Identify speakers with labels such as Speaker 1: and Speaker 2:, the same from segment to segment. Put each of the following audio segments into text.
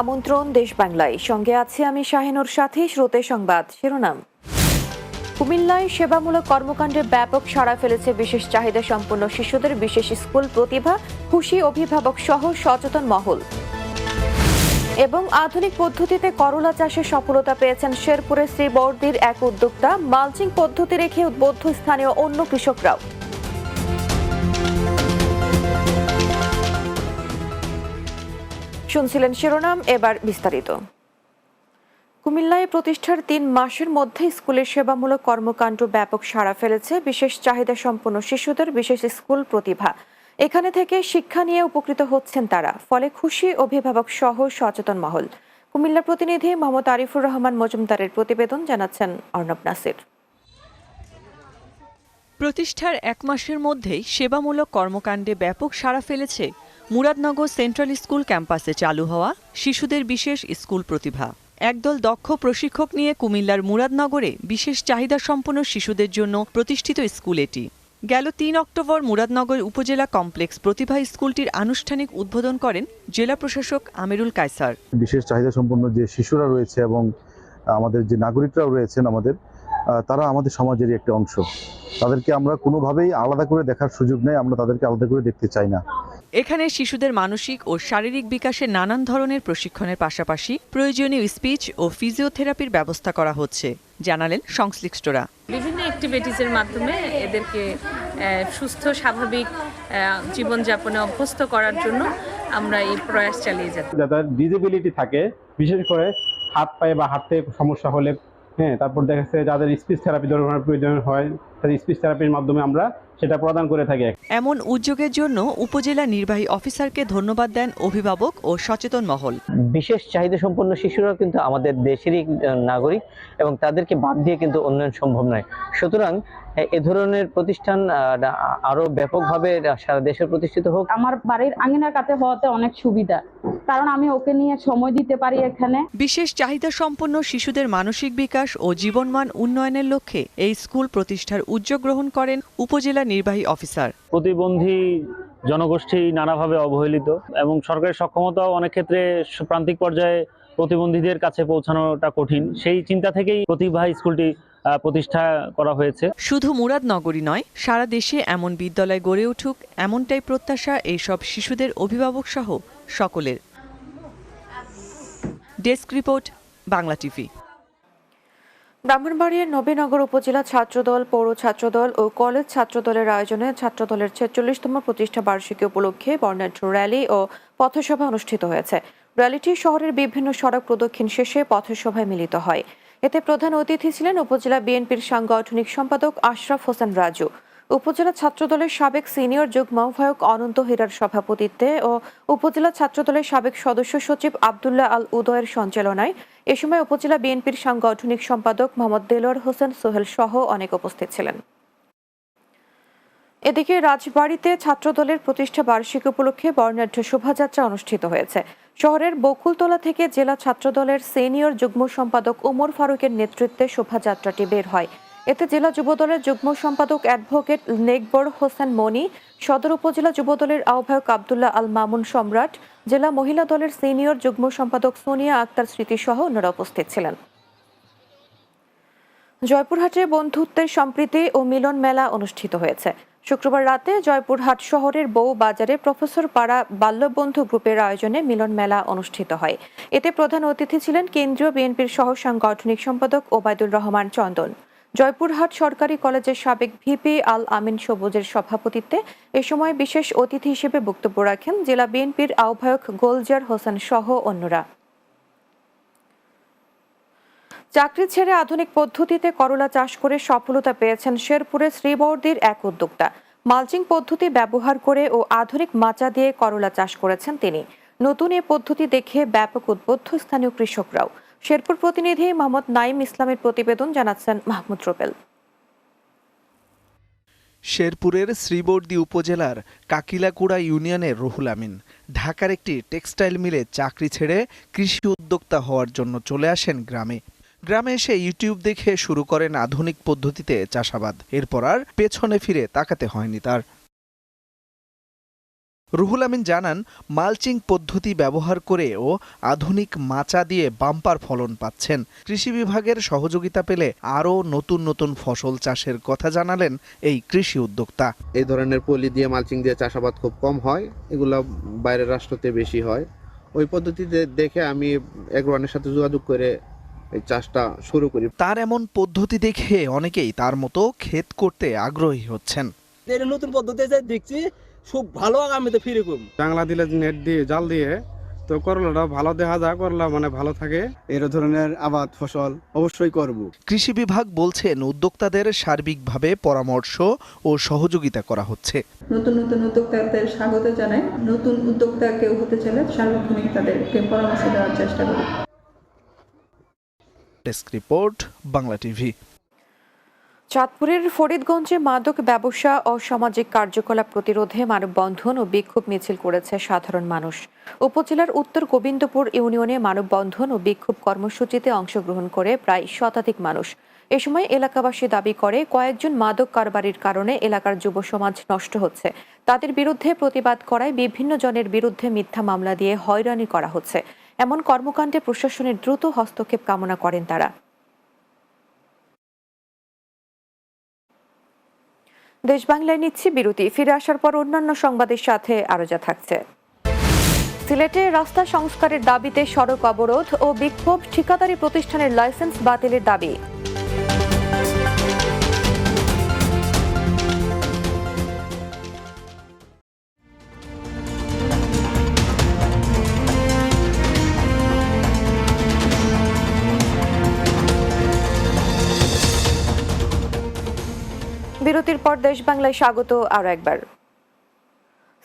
Speaker 1: আমন্ত্রণ দেশ বাংলায়, সঙ্গে আছি আমি শাহিনুর সাথী। শ্রোতে সংবাদ শিরোনাম। কুমিল্লায় সেবামূলক কর্মকাণ্ডে ব্যাপক সাড়া ফেলেছে বিশেষ চাহিদা সম্পন্ন শিশুদের বিশেষ স্কুল প্রতিভা, খুশি অভিভাবক সহ সচেতন মহল। এবং আধুনিক পদ্ধতিতে করলা চাষে সফলতা পেয়েছেন শেরপুরের শ্রীবর্দীর এক উদ্যোক্তা। মালচিং পদ্ধতি রেখে উদ্বুদ্ধ স্থানীয় অন্য কৃষকরাও। শুনছিলেন শিরোনাম, এবার বিস্তারিত। কুমিল্লায় প্রতিষ্ঠার ৩ মাসের মধ্যে স্কুলের সেবামূলক কর্মকাণ্ড ব্যাপক সাড়া ফেলেছে বিশেষ চাহিদা সম্পন্ন শিশুদের বিশেষ স্কুল প্রতিভা। এখানে থেকে শিক্ষা নিয়ে উপকৃত হচ্ছেন তারা, ফলে খুশি অভিভাবক সহ সচেতন মহল। কুমিল্লার প্রতিনিধি মোহাম্মদ আরিফুর রহমান মজুমদারের প্রতিবেদন, জানাচ্ছেন অর্ণব নাসির।
Speaker 2: প্রতিষ্ঠার ১ মাসের মধ্যেই সেবামূলক কর্মকাণ্ডে ব্যাপক সাড়া ফেলেছে মুরাদনগর সেন্ট্রাল স্কুল ক্যাম্পাসে চালু হওয়া শিশুদের বিশেষ স্কুল প্রতিভা। একদল দক্ষ প্রশিক্ষক নিয়ে কুমিল্লার মুরাদনগরে বিশেষ চাহিদা সম্পন্ন শিশুদের জন্য প্রতিষ্ঠিত স্কুল এটি। গেল ৩ অক্টোবর মুরাদনগর উপজেলা কমপ্লেক্স প্রতিভা স্কুলটির আনুষ্ঠানিক উদ্বোধন করেন জেলা প্রশাসক আমিরুল কায়সার।
Speaker 3: বিশেষ চাহিদা সম্পন্ন যে শিশুরা রয়েছে এবং আমাদের যে নাগরিকরাও রয়েছেন তারা আমাদের সমাজেরই একটা অংশ। তাদেরকে আমরা কোনোভাবেই আলাদা করে দেখার সুযোগ নেই, আমরা তাদেরকে আলাদা করে দেখতে চাই না।
Speaker 2: এখানে শিশুদের মানসিক ও শারীরিক বিকাশে নানান ধরনের প্রশিক্ষণের পাশাপাশি প্রয়োজনীয় স্পিচ ও ফিজিওথেরাপির ব্যবস্থা করা হচ্ছে, জানালেন সংশ্লিষ্টরা।
Speaker 4: বিভিন্ন অ্যাক্টিভিটিসের মাধ্যমে এদেরকে সুস্থ স্বাভাবিক জীবনযাপনে অভ্যস্ত করার জন্য আমরা এই প্রয়াস চালিয়ে যাচ্ছি।
Speaker 5: যাদের ডিসেবিলিটি থাকে, বিশেষ করে হাত পায়ে বা হাতে সমস্যা হলে, তারপর দেখা যাচ্ছে যাদের স্পিচ থেরাপি ধরনের প্রয়োজন হয়, তাদের স্পিচ থেরাপির মাধ্যমে আমরা সেটা প্রদান করে থাকি।
Speaker 2: এমন উদ্যোগের জন্য উপজেলা নির্বাহী অফিসারকে ধন্যবাদ দেন অভিভাবক ও সচেতন মহল।
Speaker 6: বিশেষ চাহিদা সম্পন্ন শিশুরা কিন্তু আমাদের দেশেরই নাগরিক এবং তাদেরকে বাদ দিয়ে কিন্তু উন্নয়ন সম্ভব নয়। সুতরাং এ ধরনের প্রতিষ্ঠান আরো ব্যাপকভাবে সারা দেশে প্রতিষ্ঠিত হোক।
Speaker 7: আমার বাড়ির আঙিনার কাছে হওয়াতে অনেক সুবিধা, কারণ আমি ওকে নিয়ে সময় দিতে পারি এখানে।
Speaker 2: বিশেষ চাহিদা সম্পন্ন শিশুদের মানসিক বিকাশ ও জীবনমান উন্নয়নের লক্ষ্যে এই স্কুল প্রতিষ্ঠার উদ্যোগ গ্রহণ করেন উপজেলা নির্বাহী অফিসার।
Speaker 8: প্রতিবন্ধী জনগোষ্ঠী নানাভাবে অবহেলিত এবং সরকারের সক্ষমতাও অনেক ক্ষেত্রে প্রান্তিক পর্যায়ে প্রতিবন্ধীদের কাছে পৌঁছানোটা কঠিন। সেই চিন্তা থেকেই প্রতিভা স্কুলটি প্রতিষ্ঠা করা হয়েছে।
Speaker 2: শুধু মুরাদনগরই নয়, সারা দেশে এমন বিদ্যালয় গড়ে উঠুক, এমনটাই প্রত্যাশা এইসব শিশুদের অভিভাবক সহ সকলের। Desk report, Bangla TV.
Speaker 1: ব্রাহ্মণবাড়িয়ার নবীনগর উপজেলা ছাত্রদল, পৌর ছাত্রদল ও কলেজ ছাত্রদলের আয়োজনে ছাত্রদলের ৪৬তম প্রতিষ্ঠা বার্ষিকী উপলক্ষে বর্ণাঢ্য র্যালি ও পথসভা অনুষ্ঠিত হয়েছে। র্যালিটি শহরের বিভিন্ন সড়ক প্রদক্ষিণ শেষে পথসভায় মিলিত হয়। এতে প্রধান অতিথি ছিলেন উপজেলা বিএনপির সাংগঠনিক সম্পাদক আশরাফ হোসেন রাজু। উপজেলা ছাত্রদলের সাবেক সিনিয়র যুগ্ম আহ্বায়ক অনন্ত হীরার সভাপতিত্বে ও উপজেলা ছাত্রদলের সাবেক সদস্য সচিব আবদুল্লাহ আল উদয়ের সঞ্চালনায় এ সময় উপজেলা বিএনপির সাংগঠনিক সম্পাদক মোহাম্মদ দেলোয়ার হোসেন সোহেল সহ অনেক উপস্থিত ছিলেন। এদিকে রাজবাড়ীতে ছাত্রদলের প্রতিষ্ঠা বার্ষিকী উপলক্ষে বর্ণাঢ্য শোভাযাত্রা অনুষ্ঠিত হয়েছে। শহরের বকুলতলা থেকে জেলা ছাত্রদলের সিনিয়র যুগ্ম সম্পাদক ওমর ফারুকের নেতৃত্বে শোভাযাত্রাটি বের হয়। এতে জেলা যুবদলের যুগ্ম সম্পাদক অ্যাডভোকেট নেকবর হোসেন মনি, সদর উপজেলা যুবদলের আহ্বায়ক আবদুল্লাহ আল মামুন সম্রাট, জেলা মহিলা দলের সিনিয়র যুগ্ম সম্পাদক সোনিয়া আক্তার স্মৃতি সহ অন্যরা উপস্থিত ছিলেন। জয়পুরহাটে বন্ধুত্বের সম্প্রীতি ও মিলন মেলা অনুষ্ঠিত হয়েছে। শুক্রবার রাতে জয়পুরহাট শহরের বউ বাজারে প্রফেসর পাড়া বাল্যবন্ধু গ্রুপের আয়োজনে মিলন মেলা অনুষ্ঠিত হয়। এতে প্রধান অতিথি ছিলেন কেন্দ্রীয় বিএনপির সহ সাংগঠনিক সম্পাদক ওবায়দুর রহমান চন্দন। জয়পুরহাট সরকারি কলেজের সাবেক ভিপি আল আমিন সবুজের সভাপতিত্বে এ সময় বিশেষ অতিথি হিসেবে বক্তব্য রাখেন জেলা বিএনপির আহ্বায়ক গোলজার হোসেন সহ অন্যরা। চাকরি ছেড়ে আধুনিক পদ্ধতিতে করলা চাষ করে সফলতা পেয়েছেন শেরপুরের শ্রীবর্দীর এক উদ্যোক্তা। মালচিং পদ্ধতি ব্যবহার করে ও আধুনিক মাচা দিয়ে করলা চাষ করেছেন তিনি। নতুন এ পদ্ধতি দেখে ব্যাপক উদ্বুদ্ধ স্থানীয় কৃষকরাও। শেরপুর প্রতিনিধি মোহাম্মদ নাইম ইসলামের প্রতিবেদন, জানাচ্ছেন মাহমুদ রুবেল।
Speaker 9: শেরপুরের শ্রীবর্দী উপজেলার কাকিলাকুড়া ইউনিয়নের রুহুল আমিন ঢাকার একটি টেক্সটাইল মিলে চাকরি ছেড়ে কৃষি উদ্যোক্তা হওয়ার জন্য চলে আসেন গ্রামে। গ্রামে এসে ইউটিউব দেখে শুরু করেন আধুনিক পদ্ধতিতে চাষাবাদ। এরপর আর পেছনে ফিরে তাকাতে হয়নি তার। রুহুল আমিন জানান, মালচিং পদ্ধতি ব্যবহার করে ও আধুনিক মাচা দিয়ে বাম্পার ফলন পাচ্ছেন। কৃষি বিভাগের সহযোগিতা পেলে আরও নতুন নতুন ফসল চাষের কথা জানালেন এই কৃষি উদ্যোক্তা।
Speaker 10: এই ধরনের পলি দিয়ে মালচিং দিয়ে চাষাবাদ খুব কম হয়, এগুলো বাইরের রাষ্ট্রতে বেশি হয়। ওই পদ্ধতিতে দেখে আমি এগ্রোয়ানের সাথে যোগাযোগ করে এই চাষটা শুরু করি।
Speaker 9: তার এমন পদ্ধতি দেখে অনেকেই তার মতো ক্ষেত করতে আগ্রহী হচ্ছেন।
Speaker 11: এটা নতুন পদ্ধতি দেখছি, খুব ভালো। আগামীতে ফিরে কম
Speaker 5: জাংলা দিলে নেট দিয়ে জাল দিয়ে তো করলাটা ভালো দেখা যায়, করলা মানে ভালো থাকে।
Speaker 11: এর ধরনের আবাদ ফসল অবশ্যই করব।
Speaker 9: কৃষি বিভাগ বলছেন, উদ্যোক্তাদের সার্বিকভাবে পরামর্শ ও সহযোগিতা করা হচ্ছে।
Speaker 12: নতুন নতুন উদ্যোক্তাদের স্বাগত জানাই। নতুন উদ্যোক্তা কেউ হতে চাইলে সার্বক্ষণিক তাদেরকে পরামর্শ দেওয়ার চেষ্টা করি।
Speaker 9: Desk report, Bangla TV.
Speaker 1: চাঁদপুরের ফরিদগঞ্জে মাদক ব্যবসা ও সামাজিক কার্যকলাপ প্রতিরোধে মানববন্ধন ও বিক্ষোভ মিছিল করেছে সাধারণ মানুষ। উপজেলার উত্তর গোবিন্দপুর ইউনিয়নে মানববন্ধন ও বিক্ষোভ কর্মসূচিতে অংশগ্রহণ করে প্রায় শতাধিক মানুষ। এ সময় এলাকাবাসী দাবি করে, কয়েকজন মাদক কারবারির কারণে এলাকার যুব সমাজ নষ্ট হচ্ছে। তাদের বিরুদ্ধে প্রতিবাদ করায় বিভিন্ন জনের বিরুদ্ধে মিথ্যা মামলা দিয়ে হয়রানি করা হচ্ছে। এমন কর্মকাণ্ডে প্রশাসনের দ্রুত হস্তক্ষেপ কামনা করেন তারা। দেশ বাংলায় নিচ্ছি বিরতি। ফিরে আসার পর অন্যান্য সংবাদের সাথে আরো যা থাকছে। সিলেটে রাস্তা সংস্কারের দাবিতে সড়ক অবরোধ ও বিক্ষোভ, ঠিকাদারি প্রতিষ্ঠানের লাইসেন্স বাতিলের দাবি। বিরতির পর দেশ বাংলায় স্বাগত আরো একবার।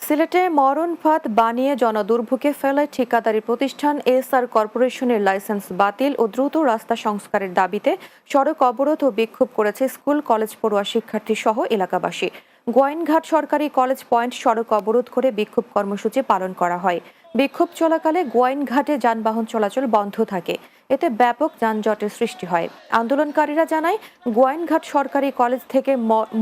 Speaker 1: সিলেটে মরণ ফাঁদ বানিয়ে জনদুর্ভোগে ফেলে ঠিকাদারি প্রতিষ্ঠান এসআর কর্পোরেশনের লাইসেন্স বাতিল ও দ্রুত রাস্তা সংস্কারের দাবিতে সড়ক অবরোধ ও বিক্ষোভ করেছে স্কুল কলেজ পড়ুয়া শিক্ষার্থী সহ এলাকাবাসী। গোয়াইনঘাট সরকারি কলেজ পয়েন্ট সড়ক অবরোধ করে বিক্ষোভ কর্মসূচি পালন করা হয়। বিক্ষোভ চলাকালে গোয়াইনঘাটে যানবাহন চলাচল বন্ধ থাকে, এতে ব্যাপক যানজটের সৃষ্টি হয়। আন্দোলনকারীরা জানায়, গোয়াইনঘাট সরকারি কলেজ থেকে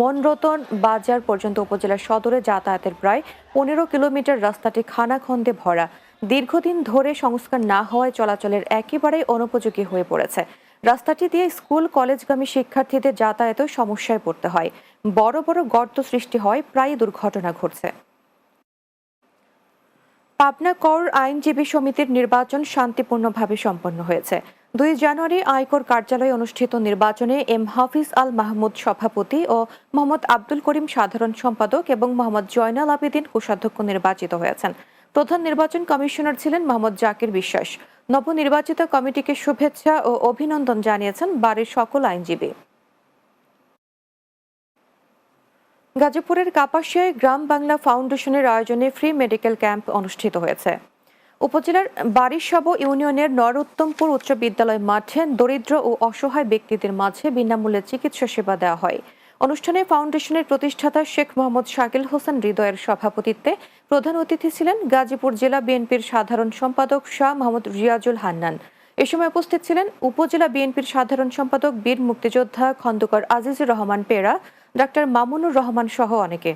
Speaker 1: মনরতন বাজার পর্যন্ত উপজেলা সদরে যাতায়াতের প্রায় 15 কিলোমিটার রাস্তাটি খানাখন্দে ভরা। দীর্ঘদিন ধরে সংস্কার না হওয়ায় চলাচলের একেবারেই অনুপযোগী হয়ে পড়েছে। রাস্তাটি দিয়ে স্কুল কলেজগামী শিক্ষার্থীদের যাতায়াতেও সমস্যায় পড়তে হয়। বড় বড় গর্ত সৃষ্টি হয়, প্রায় দুর্ঘটনা ঘটছে। পাবনা কর আইনজীবী সমিতির নির্বাচন শান্তিপূর্ণভাবে সম্পন্ন হয়েছে। 2 জানুয়ারি আয়কর কার্যালয়ে অনুষ্ঠিত নির্বাচনে এম হাফিজ আল মাহমুদ সভাপতি ও মোহাম্মদ আব্দুল করিম সাধারণ সম্পাদক এবং মোহাম্মদ জয়নাল আবেদিন কোষাধ্যক্ষ নির্বাচিত হয়েছেন। প্রধান নির্বাচন কমিশনার ছিলেন মোহাম্মদ জাকির বিশ্বাস। নবনির্বাচিত কমিটিকে শুভেচ্ছা ও অভিনন্দন জানিয়েছেন বাড়ির সকল আইনজীবী। গাজীপুরের কাপাসিয়ায় গ্রাম বাংলা ফাউন্ডেশনের আয়োজনে ফ্রি মেডিকেল ক্যাম্প অনুষ্ঠিত হয়েছে। উপজেলার বারিশাব ইউনিয়নের নরোত্তমপুর উচ্চ বিদ্যালয় মাঠে দরিদ্র ও অসহায় ব্যক্তিদের মাঝে বিনামূল্যে চিকিৎসা সেবা দেওয়া হয়। অনুষ্ঠানে ফাউন্ডেশনের প্রতিষ্ঠাতা শেখ মোহাম্মদ শাকিল হোসেন হৃদয়ের সভাপতিত্বে প্রধান অতিথি ছিলেন গাজীপুর জেলা বিএনপির সাধারণ সম্পাদক শাহ মোহাম্মদ রিয়াজুল হান্নান। এ সময় উপস্থিত ছিলেন উপজেলা বিএনপির সাধারণ সম্পাদক বীর মুক্তিযোদ্ধা খন্দকার আজিজুর রহমান পেরা, ডাক্তার মামুনুর রহমান সহ অনেকে।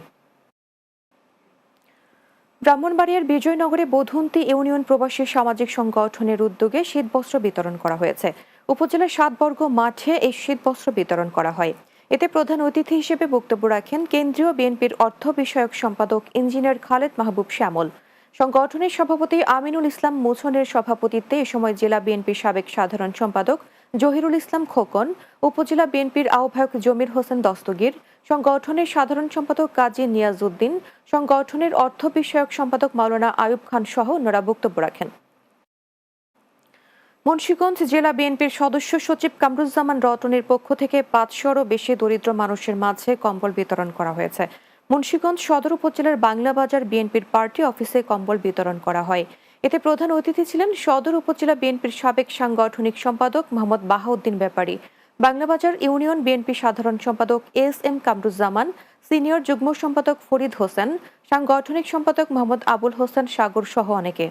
Speaker 1: ব্রাহ্মণবাড়িয়ার বিজয়নগরে বধুন্তি ইউনিয়ন প্রবাসী সামাজিক সংগঠনের উদ্যোগে শীতবস্ত্র বিতরণ করা হয়েছে। উপজেলার 7 বর্গ মাঠে এই শীতবস্ত্র বিতরণ করা হয়। এতে প্রধান অতিথি হিসেবে বক্তব্য রাখেন কেন্দ্রীয় বিএনপির অর্থ বিষয়ক সম্পাদক ইঞ্জিনিয়ার খালেদ মাহবুব শ্যামল। সংগঠনের সভাপতি আমিনুল ইসলাম মুছনের সভাপতিত্বে এ সময় জেলা বিএনপির সাবেক সাধারণ সম্পাদক জহিরুল ইসলাম খোকন, উপজেলা বিএনপির আহ্বায়ক জমির হোসেন দস্তগীর, সংগঠনের সাধারণ সম্পাদক কাজী নিয়াজউদ্দিন, সংগঠনের অর্থ বিষয়ক সম্পাদক মাওলানা আয়ুব খান সহ অন্যরা বক্তব্য রাখেন। মুন্সিগঞ্জ জেলা বিএনপির সদস্য সচিব কামরুজ্জামান রতনের পক্ষ থেকে 500-রও বেশি দরিদ্র মানুষের মাঝে কম্বল বিতরণ করা হয়েছে। মুন্সিগঞ্জ সদর উপজেলার বাংলাবাজার বিএনপির পার্টি অফিসে কম্বল বিতরণ করা হয়। এতে প্রধান অতিথি ছিলেন সদর উপজেলা বিএনপির সাবেক সাংগঠনিক সম্পাদক মোহাম্মদ বাহাউদ্দিন ব্যাপারী, বাংলাবাজার ইউনিয়ন বিএনপি সাধারণ সম্পাদক এস.এম. কামরুজ্জামান, সিনিয়র যুগ্ম সম্পাদক ফরিদ হোসেন, সাংগঠনিক সম্পাদক মোহাম্মদ আবুল হোসেন সাগর সহ অনেকে।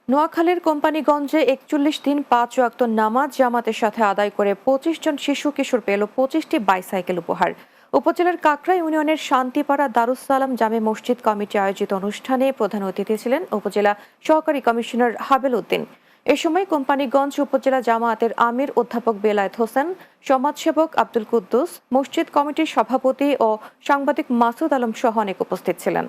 Speaker 1: নোয়াখালীর কোম্পানিগঞ্জে 41 দিন 5 ওয়াক্ত নামাজ জামাতের সাথে আদায় করে 25 জন শিশু কিশোর পেল 25টি বাইসাইকেল উপহার। উপজেলার কাকড়া ইউনিয়নের শান্তিপাড়া দারুস সালাম জামে মসজিদ কমিটি আয়োজিত অনুষ্ঠানে প্রধান অতিথি ছিলেন উপজেলা সহকারী কমিশনার হাবেল উদ্দিন। এ সময় কোম্পানিগঞ্জ উপজেলা জামায়াতের আমির অধ্যাপক বেলায়েত হোসেন, সমাজসেবক আব্দুল কুদ্দুস, মসজিদ কমিটির সভাপতি ও সাংবাদিক মাসুদ আলম সহ অনেক উপস্থিত ছিলেন।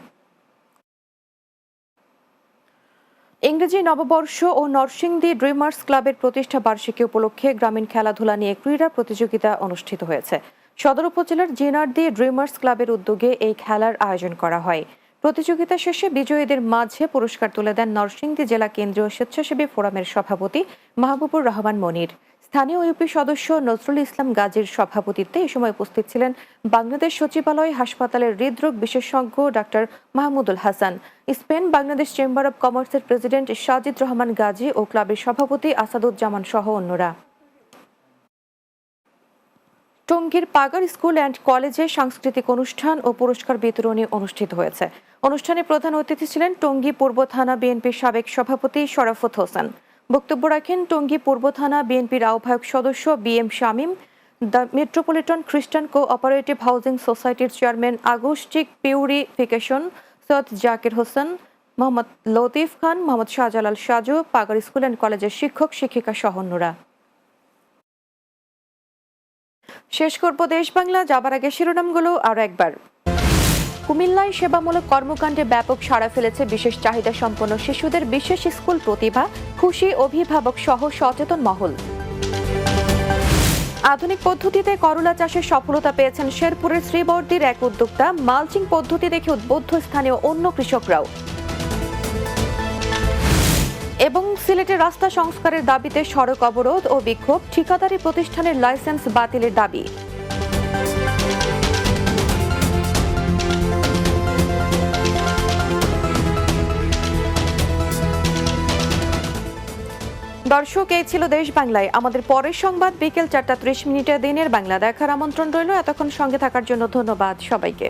Speaker 1: ইংরেজি নববর্ষ ও নরসিংদী ড্রিমার্স ক্লাবের প্রতিষ্ঠা বার্ষিকী উপলক্ষে গ্রামীণ খেলাধুলা নিয়ে ক্রীড়া প্রতিযোগিতা অনুষ্ঠিত হয়েছে। সদর উপজেলার জিনারদি ড্রিমার্স ক্লাবের উদ্যোগে এই খেলার আয়োজন করা হয়। প্রতিযোগিতা শেষে বিজয়ীদের মাঝে পুরস্কার তুলে দেন নরসিংদী জেলা কেন্দ্রীয় স্বেচ্ছাসেবী ফোরামের সভাপতি মাহবুবুর রহমান মনির। স্থানীয় ইউপি সদস্য নজরুল ইসলাম গাজীর সভাপতিত্বে এ সময় উপস্থিত ছিলেন বাংলাদেশ সচিবালয় হাসপাতালের হৃদরোগ বিশেষজ্ঞ doctor Mahmudul Hasan, Spain Bangladesh chamber of কমার্সের প্রেসিডেন্ট সাজিদ রহমান গাজী ও ক্লাবের সভাপতি আসাদুজ্জামান সহ অন্যরা। টঙ্গীর পাগার স্কুল অ্যান্ড কলেজে সাংস্কৃতিক অনুষ্ঠান ও পুরস্কার বিতরণী অনুষ্ঠিত হয়েছে। অনুষ্ঠানে প্রধান অতিথি ছিলেন টঙ্গী পূর্ব থানা বিএনপির সাবেক সভাপতি শরাফত হোসেন। বক্তব্য রাখেন টঙ্গী পূর্ব থানা বিএনপির আহ্বায়ক সদস্য BM Shamim, the metropolitan Christian cooperative housing সোসাইটির চেয়ারম্যান আগস্টিক পিউরিফিকেশন সৈয়দ জাকির হোসেন, মোহাম্মদ লতিফ খান, মোহাম্মদ শাহজালাল সাজু, পাগার স্কুল অ্যান্ড কলেজের শিক্ষক শিক্ষিকা সহ অন্যরা। শেষ করব দেশ বাংলা, যাবার আগে শিরোনামগুলো আরো একবার। কুমিল্লায় সেবামূলক কর্মকাণ্ডে ব্যাপক সাড়া ফেলেছে বিশেষ চাহিদা সম্পন্ন শিশুদের বিশেষ স্কুল প্রতিভা, খুশি অভিভাবক সহ সচেতন মহল। আধুনিক পদ্ধতিতে করলা চাষে সফলতা পেয়েছেন শেরপুরের শ্রীবর্দীর এক উদ্যোক্তা। মালচিং পদ্ধতি দেখে উদ্বুদ্ধ স্থানীয় অন্য কৃষকরাও। এবং সিলেটে রাস্তা সংস্কারের দাবিতে সড়ক অবরোধ ও বিক্ষোভ, ঠিকাদারি প্রতিষ্ঠানের লাইসেন্স বাতিলের দাবি। দর্শক, এই ছিল দেশ বাংলায়। আমাদের পরের সংবাদ বিকেল 4টা 30 মিনিটে দিনের বাংলা দেখার আমন্ত্রণ রইল। এতক্ষণ সঙ্গে থাকার জন্য ধন্যবাদ সবাইকে।